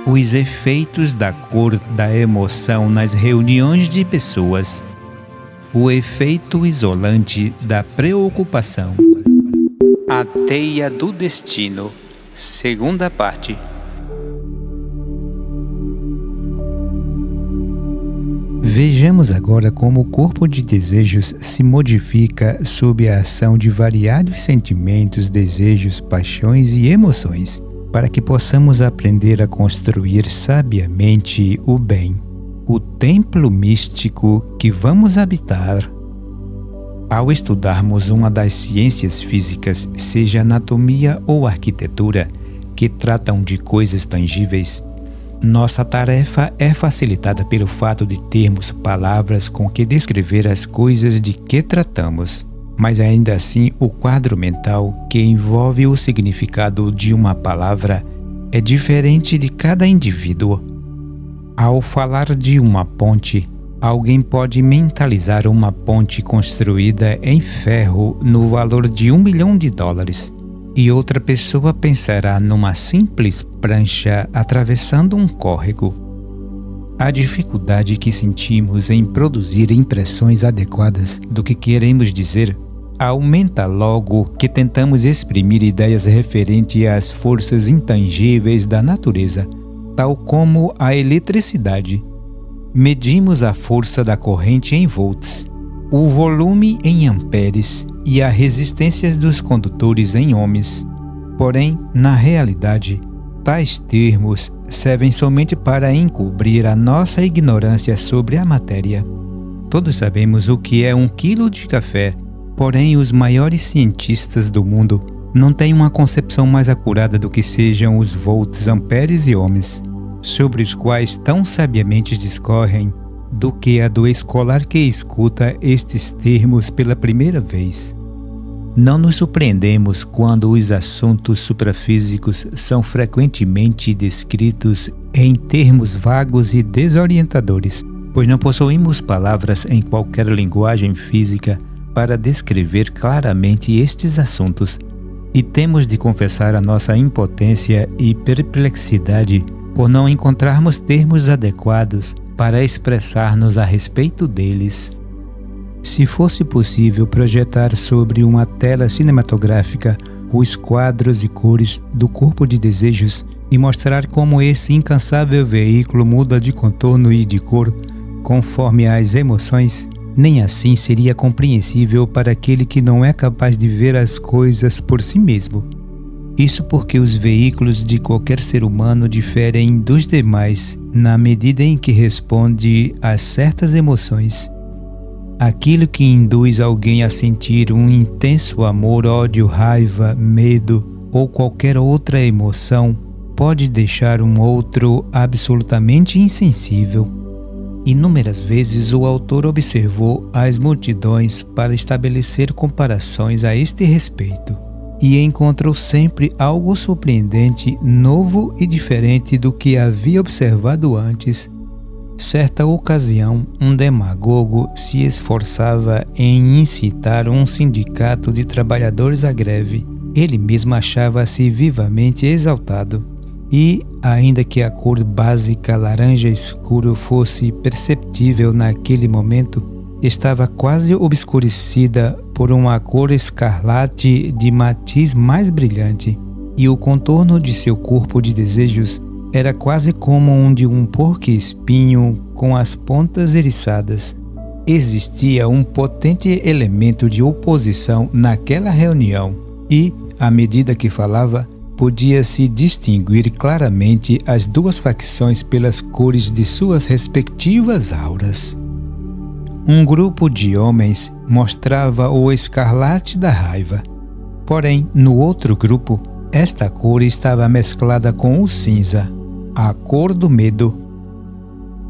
Os efeitos da cor da emoção nas reuniões de pessoas. O efeito isolante da preocupação. A teia do destino. Segunda parte. Vejamos agora como o corpo de desejos se modifica sob a ação de variados sentimentos, desejos, paixões e emoções, para que possamos aprender a construir sabiamente o bem, o templo místico que vamos habitar. Ao estudarmos uma das ciências físicas, seja anatomia ou arquitetura, que tratam de coisas tangíveis, nossa tarefa é facilitada pelo fato de termos palavras com que descrever as coisas de que tratamos. Mas ainda assim, o quadro mental que envolve o significado de uma palavra é diferente de cada indivíduo. Ao falar de uma ponte, alguém pode mentalizar uma ponte construída em ferro no valor de $1 milhão, e outra pessoa pensará numa simples prancha atravessando um córrego. A dificuldade que sentimos em produzir impressões adequadas do que queremos dizer aumenta logo que tentamos exprimir ideias referentes às forças intangíveis da natureza, tal como a eletricidade. Medimos a força da corrente em volts, o volume em amperes e a resistência dos condutores em ohms. Porém, na realidade, tais termos servem somente para encobrir a nossa ignorância sobre a matéria. Todos sabemos o que é 1 quilo de café, porém os maiores cientistas do mundo não têm uma concepção mais acurada do que sejam os volts, amperes e ohms, sobre os quais tão sabiamente discorrem, do que a do escolar que escuta estes termos pela primeira vez. Não nos surpreendemos quando os assuntos suprafísicos são frequentemente descritos em termos vagos e desorientadores, pois não possuímos palavras em qualquer linguagem física para descrever claramente estes assuntos, e temos de confessar a nossa impotência e perplexidade por não encontrarmos termos adequados para expressar-nos a respeito deles. Se fosse possível projetar sobre uma tela cinematográfica os quadros e cores do corpo de desejos e mostrar como esse incansável veículo muda de contorno e de cor conforme as emoções, nem assim seria compreensível para aquele que não é capaz de ver as coisas por si mesmo. Isso porque os veículos de qualquer ser humano diferem dos demais na medida em que responde a certas emoções. Aquilo que induz alguém a sentir um intenso amor, ódio, raiva, medo ou qualquer outra emoção pode deixar um outro absolutamente insensível. Inúmeras vezes o autor observou as multidões para estabelecer comparações a este respeito, e encontrou sempre algo surpreendente, novo e diferente do que havia observado antes. Certa ocasião, um demagogo se esforçava em incitar um sindicato de trabalhadores à greve. Ele mesmo achava-se vivamente exaltado, e, ainda que a cor básica laranja escuro fosse perceptível naquele momento, estava quase obscurecida por uma cor escarlate de matiz mais brilhante, e o contorno de seu corpo de desejos era quase como um de um porco-espinho com as pontas eriçadas. Existia um potente elemento de oposição naquela reunião e, à medida que falava, podia-se distinguir claramente as duas facções pelas cores de suas respectivas auras. Um grupo de homens mostrava o escarlate da raiva. Porém, no outro grupo, esta cor estava mesclada com o cinza, a cor do medo.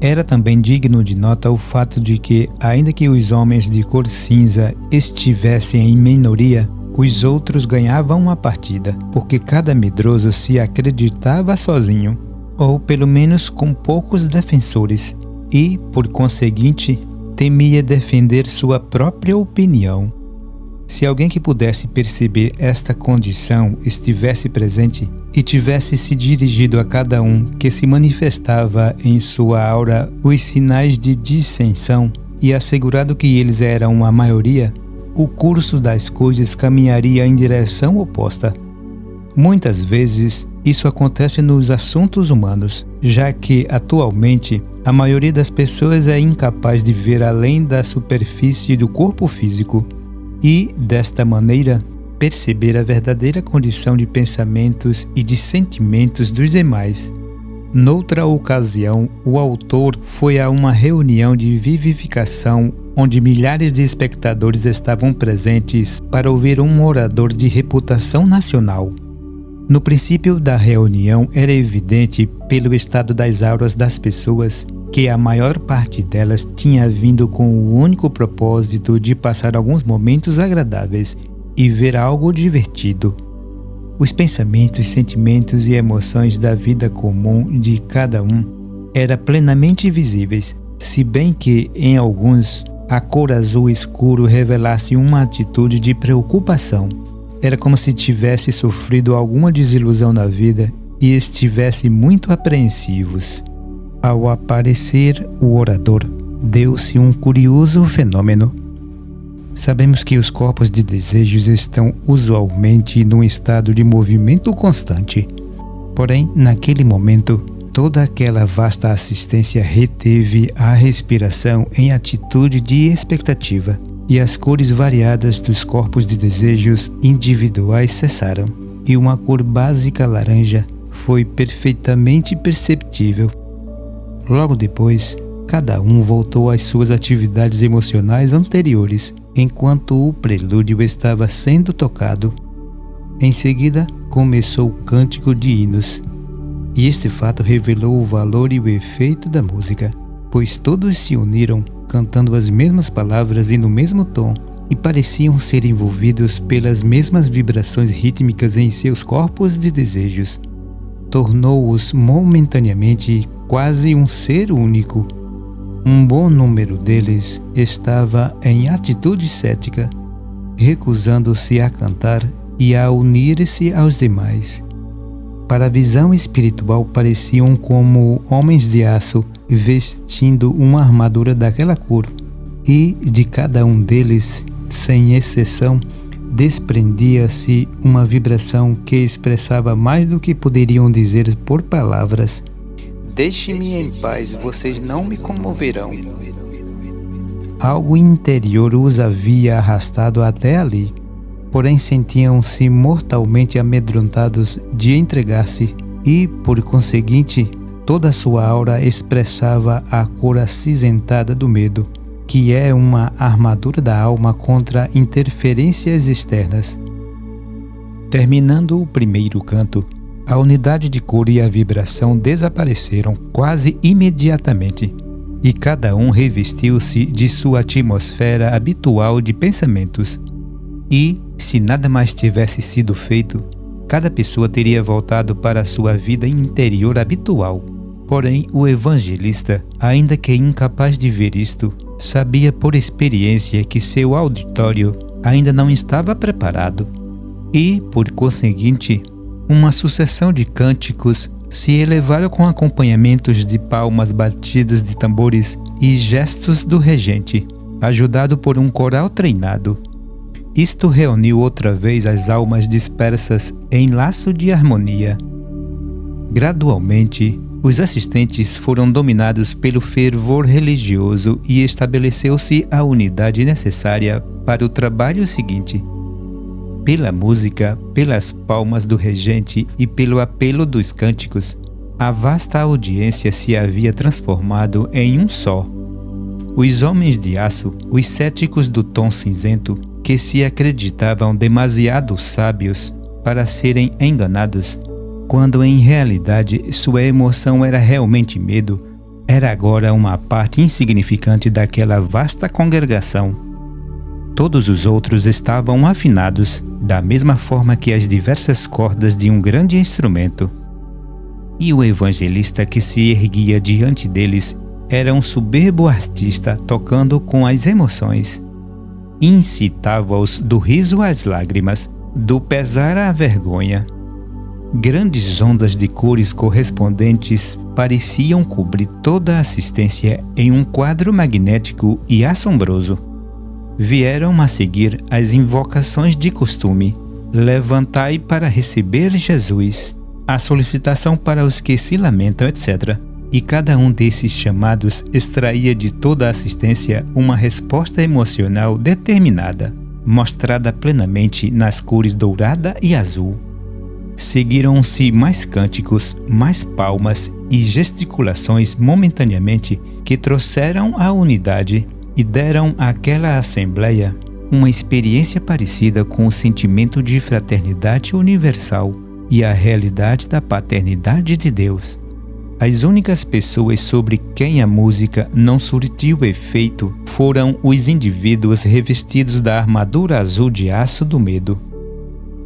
Era também digno de nota o fato de que, ainda que os homens de cor cinza estivessem em minoria, os outros ganhavam a partida, porque cada medroso se acreditava sozinho, ou pelo menos com poucos defensores, e, por conseguinte, temia defender sua própria opinião. Se alguém que pudesse perceber esta condição estivesse presente e tivesse se dirigido a cada um que se manifestava em sua aura os sinais de dissensão e assegurado que eles eram a maioria, o curso das coisas caminharia em direção oposta. Muitas vezes isso acontece nos assuntos humanos, já que atualmente a maioria das pessoas é incapaz de ver além da superfície do corpo físico e, desta maneira, perceber a verdadeira condição de pensamentos e de sentimentos dos demais. Noutra ocasião, o autor foi a uma reunião de vivificação onde milhares de espectadores estavam presentes para ouvir um orador de reputação nacional. No princípio da reunião, era evidente, pelo estado das auras das pessoas, que a maior parte delas tinha vindo com o único propósito de passar alguns momentos agradáveis e ver algo divertido. Os pensamentos, sentimentos e emoções da vida comum de cada um eram plenamente visíveis, se bem que, em alguns, a cor azul escuro revelasse uma atitude de preocupação. Era como se tivesse sofrido alguma desilusão na vida e estivesse muito apreensivos. Ao aparecer o orador, deu-se um curioso fenômeno. Sabemos que os corpos de desejos estão usualmente num estado de movimento constante. Porém, naquele momento, toda aquela vasta assistência reteve a respiração em atitude de expectativa, e as cores variadas dos corpos de desejos individuais cessaram, e uma cor básica laranja foi perfeitamente perceptível. Logo depois, cada um voltou às suas atividades emocionais anteriores, enquanto o prelúdio estava sendo tocado. Em seguida, começou o cântico de hinos, e este fato revelou o valor e o efeito da música, pois todos se uniram cantando as mesmas palavras e no mesmo tom, e pareciam ser envolvidos pelas mesmas vibrações rítmicas em seus corpos de desejos. Tornou-os momentaneamente quase um ser único. Um bom número deles estava em atitude cética, recusando-se a cantar e a unir-se aos demais. Para a visão espiritual, pareciam como homens de aço vestindo uma armadura daquela cor, e de cada um deles, sem exceção, desprendia-se uma vibração que expressava mais do que poderiam dizer por palavras. Deixe-me em paz, vocês não me comoverão. Algo interior os havia arrastado até ali, porém sentiam-se mortalmente amedrontados de entregar-se e, por conseguinte, toda a sua aura expressava a cor acinzentada do medo, que é uma armadura da alma contra interferências externas. Terminando o primeiro canto, a unidade de cor e a vibração desapareceram quase imediatamente, e cada um revestiu-se de sua atmosfera habitual de pensamentos. E, se nada mais tivesse sido feito, cada pessoa teria voltado para sua vida interior habitual. Porém, o evangelista, ainda que incapaz de ver isto, sabia por experiência que seu auditório ainda não estava preparado. E, por conseguinte, uma sucessão de cânticos se elevaram com acompanhamentos de palmas batidas de tambores e gestos do regente, ajudado por um coral treinado. Isto reuniu outra vez as almas dispersas em laço de harmonia. Gradualmente, os assistentes foram dominados pelo fervor religioso e estabeleceu-se a unidade necessária para o trabalho seguinte. Pela música, pelas palmas do regente e pelo apelo dos cânticos, a vasta audiência se havia transformado em um só. Os homens de aço, os céticos do tom cinzento, que se acreditavam demasiado sábios para serem enganados, quando em realidade sua emoção era realmente medo, era agora uma parte insignificante daquela vasta congregação. Todos os outros estavam afinados, da mesma forma que as diversas cordas de um grande instrumento. E o evangelista que se erguia diante deles era um soberbo artista tocando com as emoções. incitava-os do riso às lágrimas, do pesar à vergonha. Grandes ondas de cores correspondentes pareciam cobrir toda a assistência em um quadro magnético e assombroso. Vieram a seguir as invocações de costume: levantai para receber Jesus, a solicitação para os que se lamentam, etc. E cada um desses chamados extraía de toda a assistência uma resposta emocional determinada, mostrada plenamente nas cores dourada e azul. Seguiram-se mais cânticos, mais palmas e gesticulações momentaneamente que trouxeram a unidade e deram àquela assembleia uma experiência parecida com o sentimento de fraternidade universal e a realidade da paternidade de Deus. As únicas pessoas sobre quem a música não surtiu efeito foram os indivíduos revestidos da armadura azul de aço do medo.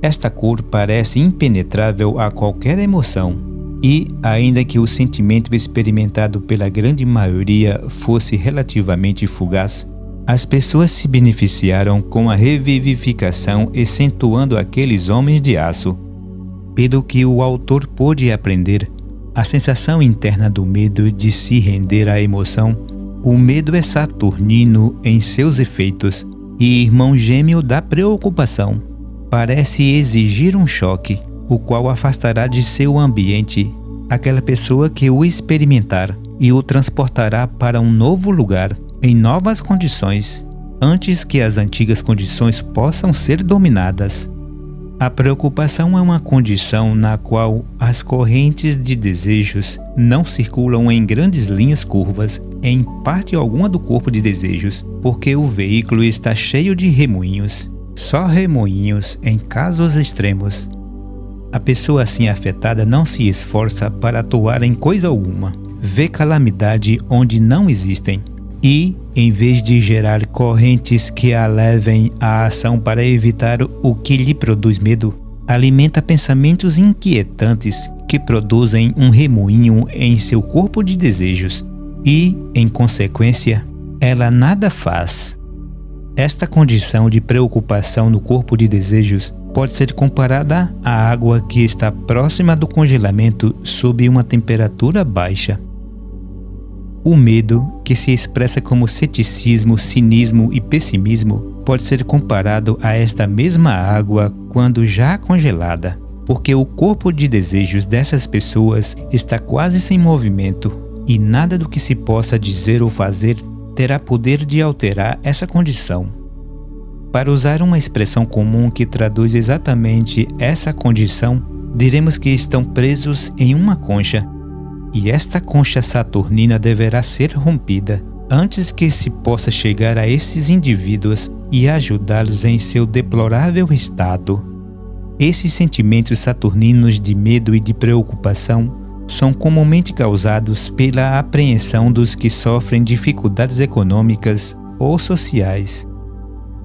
Esta cor parece impenetrável a qualquer emoção, e, ainda que o sentimento experimentado pela grande maioria fosse relativamente fugaz, as pessoas se beneficiaram com a revivificação acentuando aqueles homens de aço. Pelo que o autor pôde aprender, a sensação interna do medo de se render à emoção, o medo é saturnino em seus efeitos e irmão gêmeo da preocupação. Parece exigir um choque, o qual afastará de seu ambiente aquela pessoa que o experimentar e o transportará para um novo lugar, em novas condições, antes que as antigas condições possam ser dominadas. A preocupação é uma condição na qual as correntes de desejos não circulam em grandes linhas curvas em parte alguma do corpo de desejos, porque o veículo está cheio de remoinhos, só remoinhos em casos extremos. A pessoa assim afetada não se esforça para atuar em coisa alguma, vê calamidade onde não existem e, em vez de gerar correntes que a levem à ação para evitar o que lhe produz medo, alimenta pensamentos inquietantes que produzem um remoinho em seu corpo de desejos e, em consequência, ela nada faz. Esta condição de preocupação no corpo de desejos pode ser comparada à água que está próxima do congelamento sob uma temperatura baixa. O medo, que se expressa como ceticismo, cinismo e pessimismo, pode ser comparado a esta mesma água quando já congelada, porque o corpo de desejos dessas pessoas está quase sem movimento e nada do que se possa dizer ou fazer terá poder de alterar essa condição. Para usar uma expressão comum que traduz exatamente essa condição, diremos que estão presos em uma concha, e esta concha saturnina deverá ser rompida antes que se possa chegar a esses indivíduos e ajudá-los em seu deplorável estado. Esses sentimentos saturninos de medo e de preocupação são comumente causados pela apreensão dos que sofrem dificuldades econômicas ou sociais.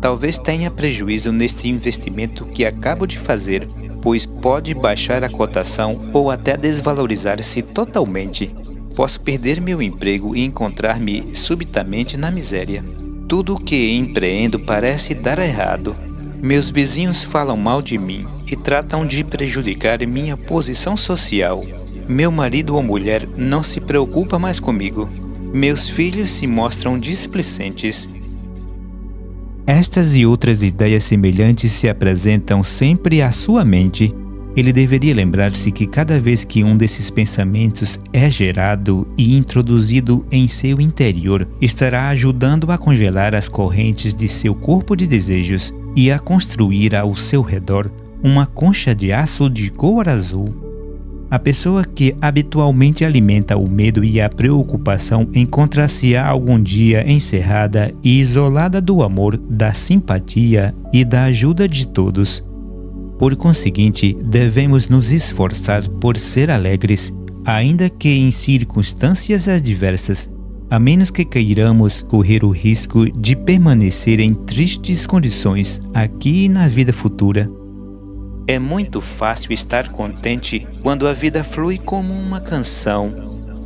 Talvez tenha prejuízo neste investimento que acabo de fazer, pois pode baixar a cotação ou até desvalorizar-se totalmente. Posso perder meu emprego e encontrar-me subitamente na miséria. Tudo o que empreendo parece dar errado. Meus vizinhos falam mal de mim e tratam de prejudicar minha posição social. Meu marido ou mulher não se preocupa mais comigo. Meus filhos se mostram displicentes. Estas e outras ideias semelhantes se apresentam sempre à sua mente. Ele deveria lembrar-se que cada vez que um desses pensamentos é gerado e introduzido em seu interior, estará ajudando a congelar as correntes de seu corpo de desejos e a construir ao seu redor uma concha de aço de cor azul. A pessoa que habitualmente alimenta o medo e a preocupação encontrar-se-á algum dia encerrada e isolada do amor, da simpatia e da ajuda de todos. Por conseguinte, devemos nos esforçar por ser alegres, ainda que em circunstâncias adversas, a menos que queiramos correr o risco de permanecer em tristes condições aqui e na vida futura. É muito fácil estar contente quando a vida flui como uma canção,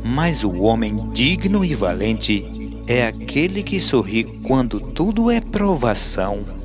mas o homem digno e valente é aquele que sorri quando tudo é provação.